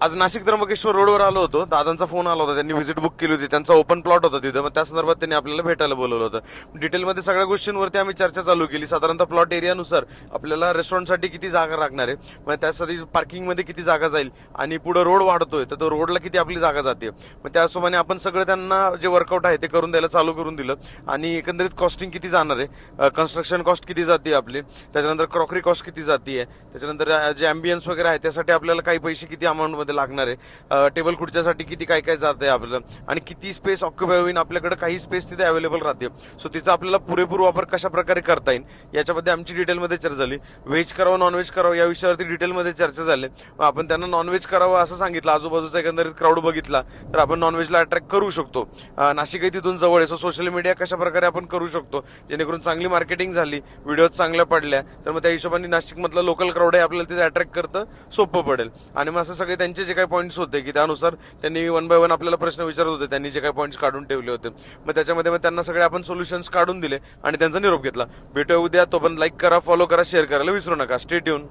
आज नाशिक त्र्यंबकेश्वर रोडवर आलो होतो. दादांचा फोन आला होता, त्यांनी व्हिजिट बुक केली होती, त्यांचा ओपन प्लॉट होता तिथं. मग त्या संदर्भात त्यांनी आपल्याला भेटायला बोलवलं होतं. डिटेलमध्ये सगळ्या गोष्टींवरती आम्ही चर्चा चालू केली. साधारणतः प्लॉट एरियानुसार आपल्याला रेस्टॉरंटसाठी किती जागा लागणार आहे, मग त्यासाठी पार्किंगमध्ये किती जागा जाईल, आणि पुढे रोड वाढतोय तर तो रोडला किती आपली जागा जाते. मग त्या हिशोबाने आपण सगळं त्यांना जे वर्कआउट आहे ते करून द्यायला चालू करून दिलं. आणि एकंदरीत कॉस्टिंग किती जाणार आहे, कन्स्ट्रक्शन कॉस्ट किती जाते आपली, त्याच्यानंतर क्रॉकरी कॉस्ट किती जाते, त्याच्यानंतर जे अँबियन्स वगैरे आहे त्यासाठी आपल्याला काही पैसे किती अमाऊंट मध्ये लागणार आहे, टेबल खुर्च्यासाठी किती काय काय जात आहे आपलं, आणि किती स्पेस ऑक्युपाय होईल, आपल्याकडे काही स्पेस तिथे अवेलेबल राहते. सो तिचा आपल्याला पुरेपूर वापर कशा प्रकारे करता येईल याच्यामध्ये आमची डिटेलमध्ये चर्चा झाली. व्हेज करावं नॉनव्हेज करावं या विषयावरती डिटेलमध्ये चर्चा झाली. आपण त्यांना नॉनव्हेज करावं असं सांगितलं. आजूबाजूचा एकंदरीत क्राऊड बघितला तर आपण नॉनव्हेजला अट्रॅक्ट करू शकतो. नाशिकही तिथून जवळ आहे. सो सोशल मीडिया कशा प्रकारे आपण करू शकतो जेणेकरून चांगली मार्केटिंग झाली, व्हिडिओ चांगल्या पडल्या तर मग त्या हिशोबाने नाशिकमधलं लोकल क्राऊड आहे आपल्याला तिथे अट्रॅक्ट करतं सोपं पडेल. आणि मग असं सगळे त्यांचे जे काही पॉईंट्स होते की त्यानुसार त्यांनी 1 बाय 1 आपल्याला प्रश्न विचारत होते, त्यांनी जे काही पॉईंट्स काढून ठेवले होते. मग त्याच्यामध्ये मग त्यांना सगळे आपण सोल्युशन्स काढून दिले आणि त्यांचा निरोप घेतला. भेटूया उद्या. तो पण लाईक करा, फॉलो करा, शेअर करायला विसरू नका. Stay tune.